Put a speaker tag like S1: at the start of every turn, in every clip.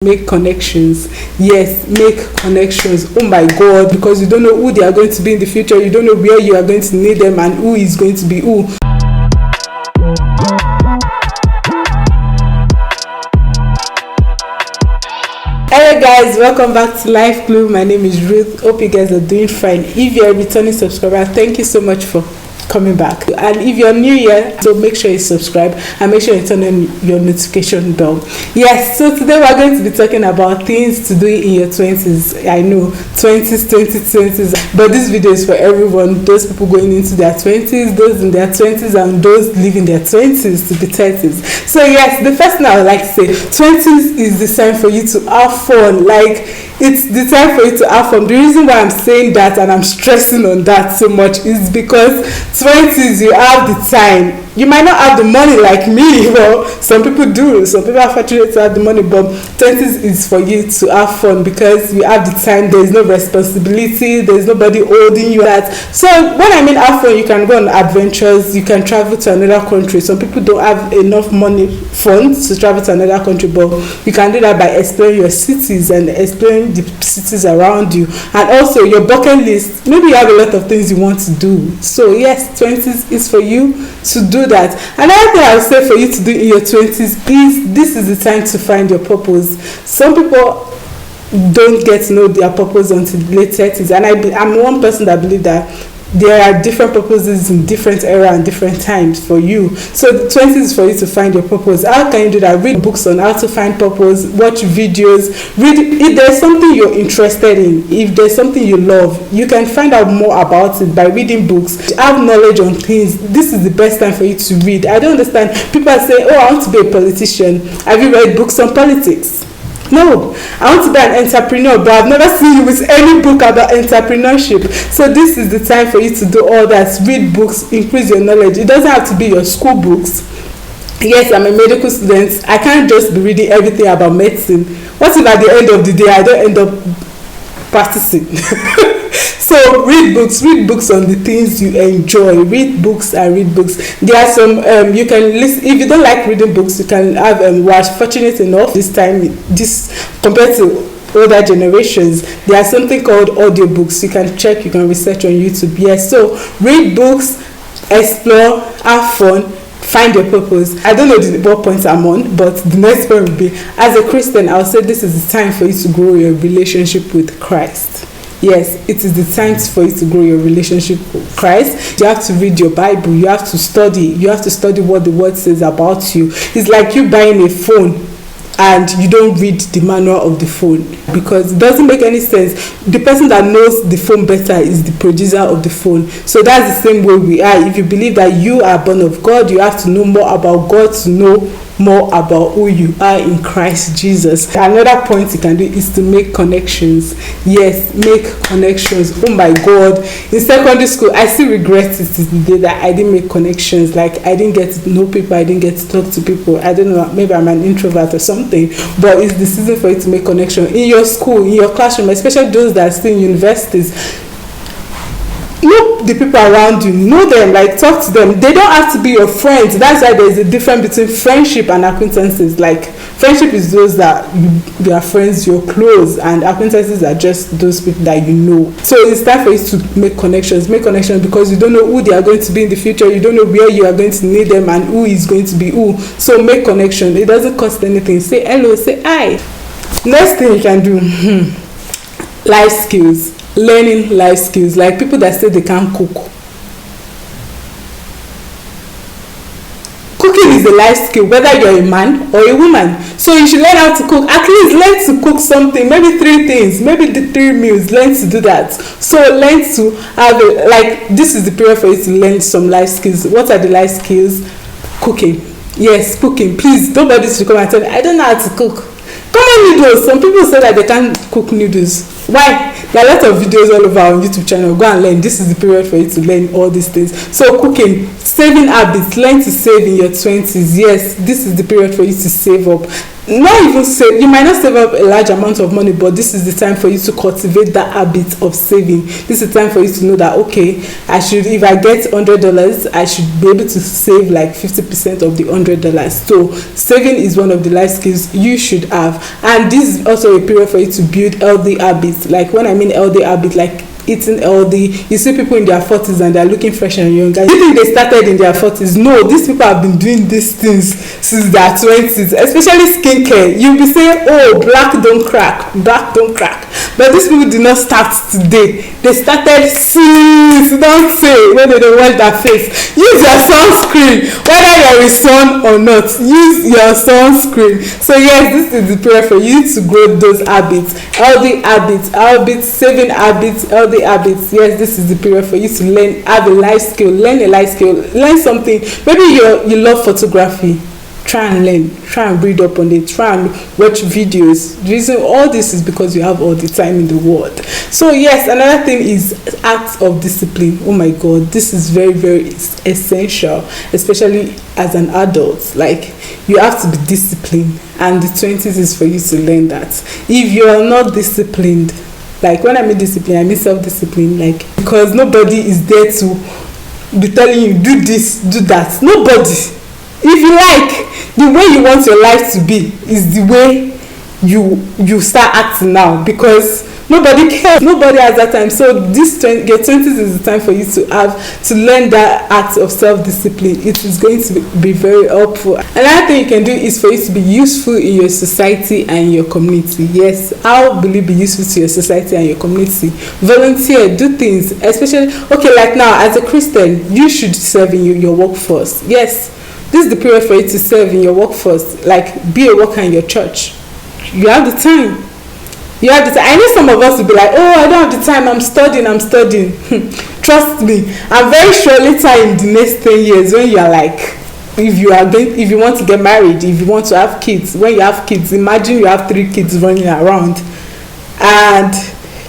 S1: Make connections. Yes, make connections. Oh my God, because you don't know who they are going to be in the future. You don't know where you are going to need them and who is going to be who. Hello guys, welcome back to Life Glue. My name is Ruth. Hope you guys are doing fine. If you're a returning subscriber, thank you so much for coming back. And if you're new here, so make sure you subscribe and make sure you turn on your notification bell. Yes, so today we're going to be talking about things to do in your 20s. I know 20s, but this video is for everyone, those people going into their 20s, those in their 20s, and those leaving their 20s to be 30s. So yes, the first thing I would like to say, 20s is the time for you to have fun. Like, it's the time for you to have fun. The reason why I'm saying that and I'm stressing on that so much is because 20s, you have the time. You might not have the money like me. Well, some people do. Some people are fortunate to have the money, but 20s is for you to have fun because you have the time. There is no responsibility. There is nobody holding you at. So when I mean have fun, you can go on adventures. You can travel to another country. Some people don't have enough money funds to travel to another country, but you can do that by exploring your cities and exploring the cities around you. And also your bucket list. Maybe you have a lot of things you want to do. So yes, 20s is for you to do that. Another thing I would say for you to do in your 20s is this is the time to find your purpose. Some people don't get to know their purpose until late 30s, and I'm one person that believe that there are different purposes in different era and different times for you. So the 20s is for you to find your purpose. How can you do that? Read books on how to find purpose, watch videos, read. If there's something you're interested in, if there's something you love, you can find out more about it by reading books. Have knowledge on things. This is the best time for you to read. I don't understand. People say, oh, I want to be a politician. Have you read books on politics? No, I want to be an entrepreneur, but I've never seen you with any book about entrepreneurship. So this is the time for you to do all that. Read books, increase your knowledge. It doesn't have to be your school books. Yes, I'm a medical student. I can't just be reading everything about medicine. What if at the end of the day I don't end up practicing? So read books on the things you enjoy. Read books. There are some you can listen. If you don't like reading books, you can have watch. Fortunate enough this time, compared to older generations, there are something called audiobooks. You can check, you can research on YouTube. Yes, so read books, explore, have fun, find your purpose. I don't know what point I'm on, but the next point will be, as a Christian, I'll say this is the time for you to grow your relationship with Christ. Yes, it is the time for you to grow your relationship with Christ. You have to read your Bible. You have to study what the word says about you. It's like you buying a phone and you don't read the manual of the phone, because it doesn't make any sense. The person that knows the phone better is the producer of the phone. So that's the same way we are. If you believe that you are born of God, you have to know more about God to know more about who you are in Christ Jesus. Another point you can do is to make connections. Yes, make connections. Oh my God, in secondary school I still regret it to the day that I didn't make connections. Like, I didn't get to know people, I didn't get to talk to people. I don't know, maybe I'm an introvert or something, but it's the season for you to make connection in your school, in your classroom, especially those that are still in universities. Know the people around you, know them, like talk to them. They don't have to be your friends. That's why there's a difference between friendship and acquaintances. Like, friendship is those that you are friends, you're close, and acquaintances are just those people that you know. So it's time for you to make connections because you don't know who they are going to be in the future. You don't know where you are going to need them and who is going to be who. So make connection. It doesn't cost anything. Say hello, say hi. Next thing you can do, life skills. Learning life skills, like people that say they can't cook. Cooking is a life skill, whether you're a man or a woman. So you should learn how to cook. At least learn to cook something, maybe 3 things, maybe the 3 meals. Learn to do that. So learn to have this is the period for you to learn some life skills. What are the life skills? Cooking. Yes, cooking. Please, nobody should come and tell me I don't know how to cook. Common noodles. Some people say that they can't cook noodles. Why? There are a lot of videos all over on YouTube channel. Go and learn. This is the period for you to learn all these things. So cooking, saving habits. Learn to save in your 20s. Yes, this is the period for you to save up. not even save, you might not save up a large amount of money, but this is the time for you to cultivate that habit of saving. This is the time for you to know that, okay, I should, if I get $100, I should be able to save like 50% of the $100. So saving is one of the life skills you should have. And this is also a period for you to build healthy habits. Like when I mean healthy habit, like eating healthy. You see people in their 40s and they're looking fresh and younger. You think they started in their 40s? No, these people have been doing these things since their 20s, especially skincare. You'll be saying, oh, black don't crack, black don't crack. But these people did not start today. They started since, don't say, when they don't wash their face. Use your sunscreen, whether you're a sun or not. Use your sunscreen. So yes, this is the period for you to grow those habits, healthy habits, saving habits, healthy habits. Yes, this is the period for you to learn, have a life skill, learn a life skill, learn something. Maybe you love photography. Try and learn, try and read up on it, try and watch videos. The reason all this is because you have all the time in the world. So yes, another thing is acts of discipline. Oh my god, this is very, very essential, especially as an adult. Like, you have to be disciplined, and the 20s is for you to learn that. If you are not disciplined, like when I mean discipline, I mean self-discipline, like, because nobody is there to be telling you do this, do that. Nobody. If you like, the way you want your life to be is the way you start acting now, because nobody cares, nobody has that time. So this your 20s is the time for you to learn that act of self-discipline. It is going to be very helpful. Another thing you can do is for you to be useful in your society and your community. Yes, how will you be useful to your society and your community? Volunteer, do things, especially, okay, like now as a Christian, you should serve in your workforce. Yes, this is the period for you to serve in your workforce. Like, be a worker in your church. You have the time. You have the time. I know some of us will be like, oh, I don't have the time, I'm studying. Trust me, I'm very sure later in the next 10 years, when you are like, if you want to get married, if you want to have kids, when you have kids, imagine you have 3 kids running around, and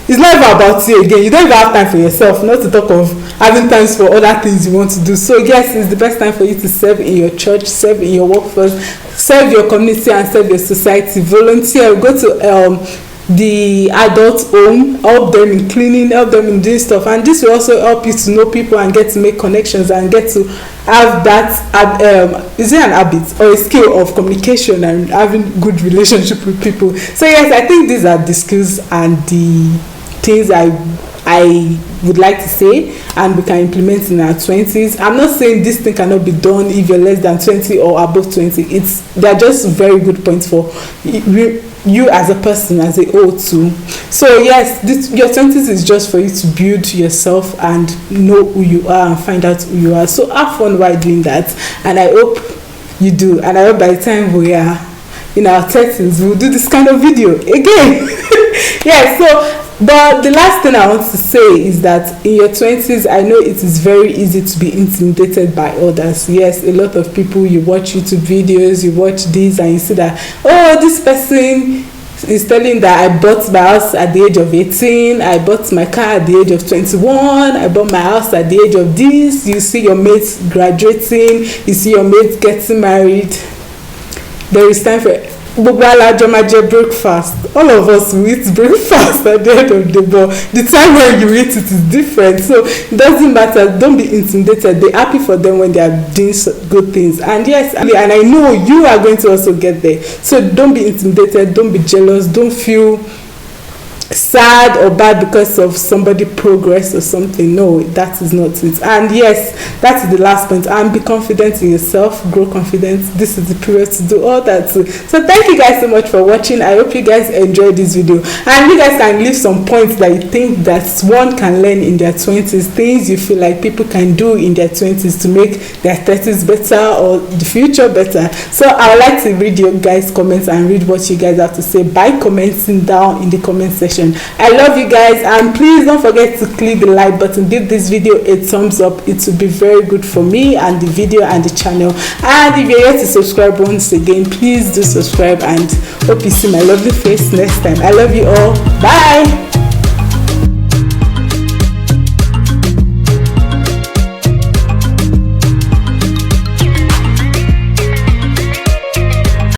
S1: it's not even about you again. You don't even have time for yourself, not to talk of having times for other things you want to do. So yes, it's the best time for you to serve in your church, serve in your workforce, serve your community, and serve your society. Volunteer, go to the adult home, help them in cleaning, help them in doing stuff, and this will also help you to know people and get to make connections and get to have that is it an habit or a skill of communication and having good relationship with people. So yes, I think these are the skills and the things I would like to say, and we can implement in our 20s. I'm not saying this thing cannot be done if you're less than 20 or above 20. They're just very good points for you as a person, as a whole too. So yes, your 20s is just for you to build yourself and know who you are and find out who you are. So have fun while doing that, and I hope you do. And I hope by the time we are in our 30s, we'll do this kind of video again. Yeah, so but the last thing I want to say is that in your 20s, I know it is very easy to be intimidated by others. Yes, a lot of people, you watch YouTube videos, you watch this, and you see that, oh, this person is telling that I bought my house at the age of 18, I bought my car at the age of 21, I bought my house at the age of this. You see your mates graduating, you see your mates getting married. There is time for breakfast. All of us will eat breakfast at the end of the day, but the time when you eat it is different. So it doesn't matter. Don't be intimidated. Be happy for them when they are doing good things. And yes, and I know you are going to also get there. So don't be intimidated. Don't be jealous. Don't feel sad or bad because of somebody progress or something. No, that is not it. And yes, that is the last point. And be confident in yourself, grow confidence. This is the period to do all that too. So thank you guys so much for watching. I hope you guys enjoyed this video, and you guys can leave some points that you think that one can learn in their 20s, things you feel like people can do in their 20s to make their 30s better or the future better. So I would like to read your guys' comments and read what you guys have to say by commenting down in the comment section. I love you guys, and please don't forget to click the like button, give this video a thumbs up. It will be very good for me and the video and the channel. And if you're yet to subscribe once again, please do subscribe, and hope you see my lovely face next time. I love you all. Bye.